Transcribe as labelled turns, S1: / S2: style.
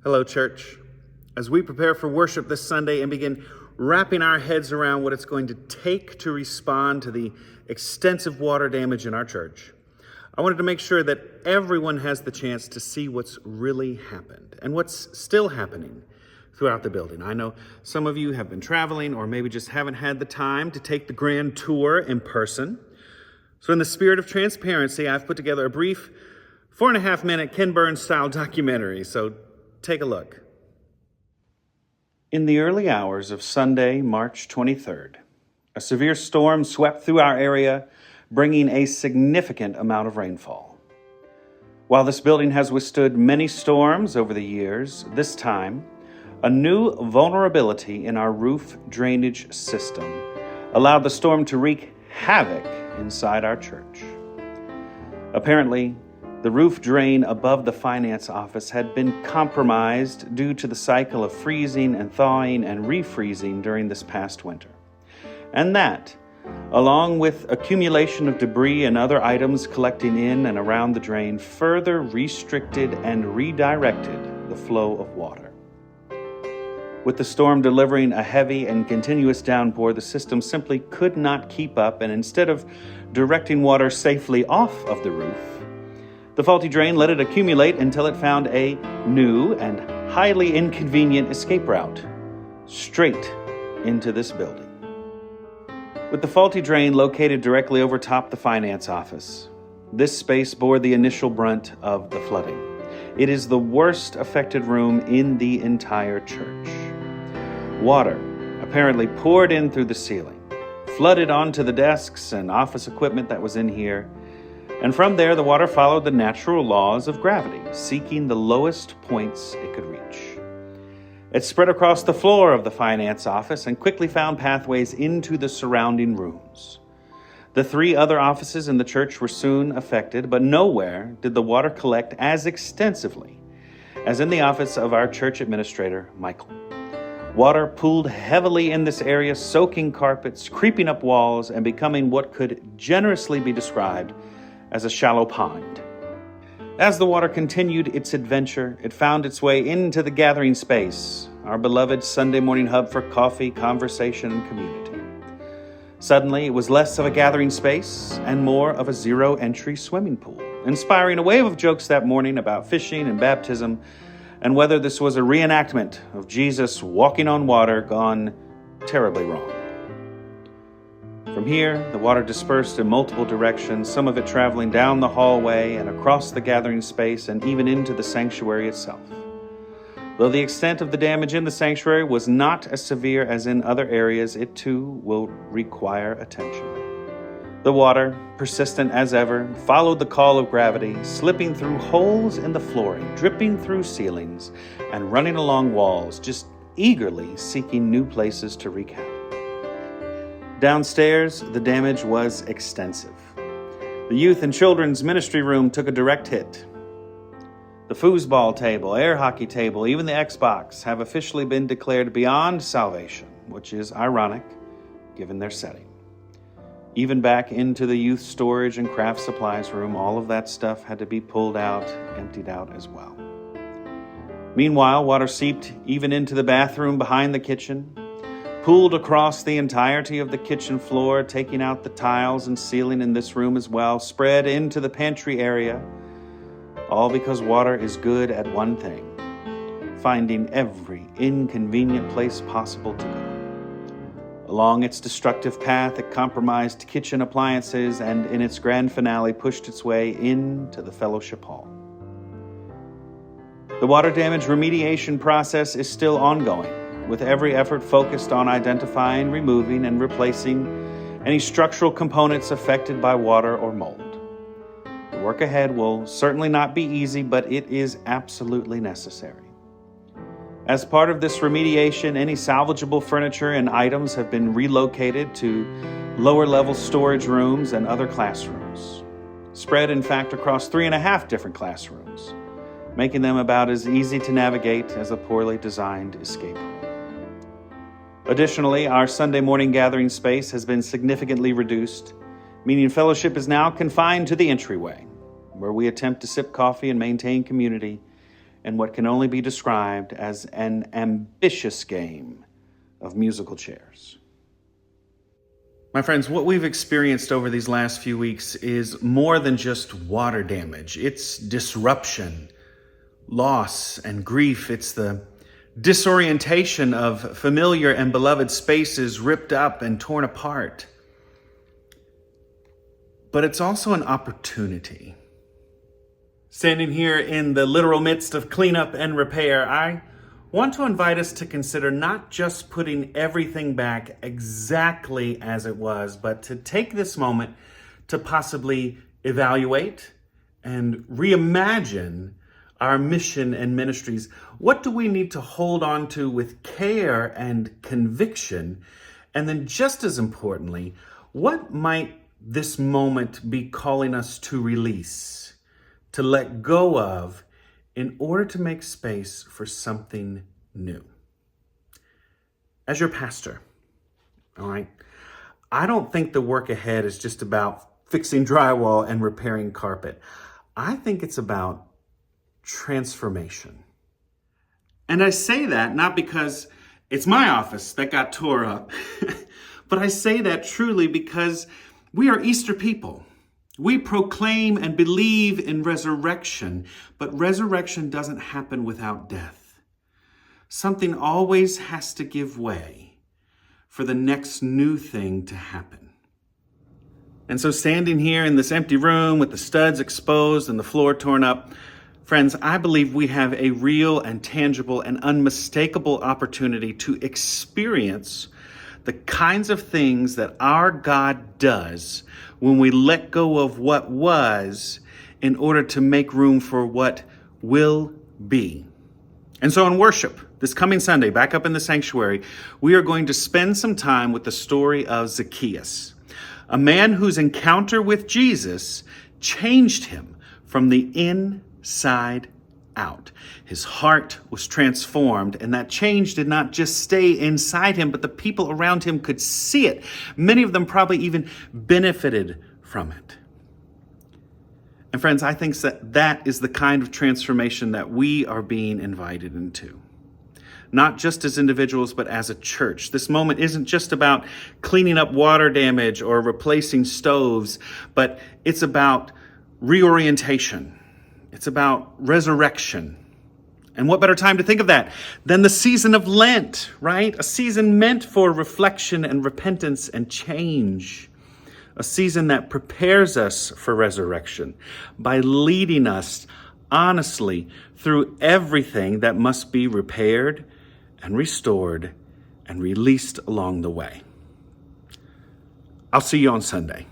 S1: Hello, church. As we prepare for worship this Sunday and begin wrapping our heads around what it's going to take to respond to the extensive water damage in our church, I wanted to make sure that everyone has the chance to see what's really happened and what's still happening throughout the building. I know some of you have been traveling or maybe just haven't had the time to take the grand tour in person. So in the spirit of transparency, I've put together a brief 4.5-minute Ken Burns-style documentary, so take a look. In the early hours of Sunday, March 23rd, a severe storm swept through our area, bringing a significant amount of rainfall. While this building has withstood many storms over the years, this time, a new vulnerability in our roof drainage system allowed the storm to wreak havoc inside our church. Apparently, the roof drain above the finance office had been compromised due to the cycle of freezing and thawing and refreezing during this past winter. And that, along with accumulation of debris and other items collecting in and around the drain, further restricted and redirected the flow of water. With the storm delivering a heavy and continuous downpour, the system simply could not keep up, and instead of directing water safely off of the roof, the faulty drain let it accumulate until it found a new and highly inconvenient escape route straight into this building. With the faulty drain located directly over top the finance office, this space bore the initial brunt of the flooding. It is the worst affected room in the entire church. Water apparently poured in through the ceiling, flooded onto the desks and office equipment that was in here, and from there the water followed the natural laws of gravity, seeking the lowest points it could reach. It spread across the floor of the finance office and quickly found pathways into the surrounding rooms. The 3 other offices in the church were soon affected, but nowhere did the water collect as extensively as in the office of our church administrator, Michael. Water pooled heavily in this area, soaking carpets, creeping up walls, and becoming what could generously be described as a shallow pond. As the water continued its adventure, it found its way into the gathering space, our beloved Sunday morning hub for coffee, conversation, and community. Suddenly, it was less of a gathering space and more of a zero-entry swimming pool, inspiring a wave of jokes that morning about fishing and baptism, and whether this was a reenactment of Jesus walking on water gone terribly wrong. From here, the water dispersed in multiple directions, some of it traveling down the hallway and across the gathering space and even into the sanctuary itself. Though the extent of the damage in the sanctuary was not as severe as in other areas, it too will require attention. The water, persistent as ever, followed the call of gravity, slipping through holes in the flooring, dripping through ceilings, and running along walls, just eagerly seeking new places to wreak havoc. Downstairs, the damage was extensive. The youth and children's ministry room took a direct hit. The foosball table, air hockey table, even the Xbox have officially been declared beyond salvation, which is ironic given their setting. Even back into the youth storage and craft supplies room, all of that stuff had to be pulled out, emptied out as well. Meanwhile, water seeped even into the bathroom behind the kitchen, pooled across the entirety of the kitchen floor, taking out the tiles and ceiling in this room as well, spread into the pantry area, all because water is good at one thing: finding every inconvenient place possible to go. Along its destructive path, it compromised kitchen appliances and in its grand finale pushed its way into the fellowship hall. The water damage remediation process is still ongoing, with every effort focused on identifying, removing, and replacing any structural components affected by water or mold. The work ahead will certainly not be easy, but it is absolutely necessary. As part of this remediation, any salvageable furniture and items have been relocated to lower-level storage rooms and other classrooms, spread, in fact, across 3.5 different classrooms, making them about as easy to navigate as a poorly designed escape room. Additionally, our Sunday morning gathering space has been significantly reduced, meaning fellowship is now confined to the entryway, where we attempt to sip coffee and maintain community, and what can only be described as an ambitious game of musical chairs. My friends, what we've experienced over these last few weeks is more than just water damage. It's disruption, loss, and grief. It's the disorientation of familiar and beloved spaces ripped up and torn apart. But it's also an opportunity. Standing here in the literal midst of cleanup and repair, I want to invite us to consider not just putting everything back exactly as it was, but to take this moment to possibly evaluate and reimagine our mission and ministries. What do we need to hold on to with care and conviction? And then just as importantly, what might this moment be calling us to release, to let go of, in order to make space for something new? As your pastor, all right, I don't think the work ahead is just about fixing drywall and repairing carpet. I think it's about transformation. And I say that not because it's my office that got tore up, but I say that truly because we are Easter people. We proclaim and believe in resurrection, but resurrection doesn't happen without death. Something always has to give way for the next new thing to happen. And so standing here in this empty room with the studs exposed and the floor torn up, friends, I believe we have a real and tangible and unmistakable opportunity to experience the kinds of things that our God does when we let go of what was in order to make room for what will be. And so in worship, this coming Sunday, back up in the sanctuary, we are going to spend some time with the story of Zacchaeus, a man whose encounter with Jesus changed him from the inside out. His heart was transformed, and that change did not just stay inside him, but the people around him could see it. Many of them probably even benefited from it. And friends, I think that is the kind of transformation that we are being invited into. Not just as individuals, but as a church. This moment isn't just about cleaning up water damage or replacing stoves, but it's about reorientation. It's about resurrection. And what better time to think of that than the season of Lent, right? A season meant for reflection and repentance and change. A season that prepares us for resurrection by leading us honestly through everything that must be repaired and restored and released along the way. I'll see you on Sunday.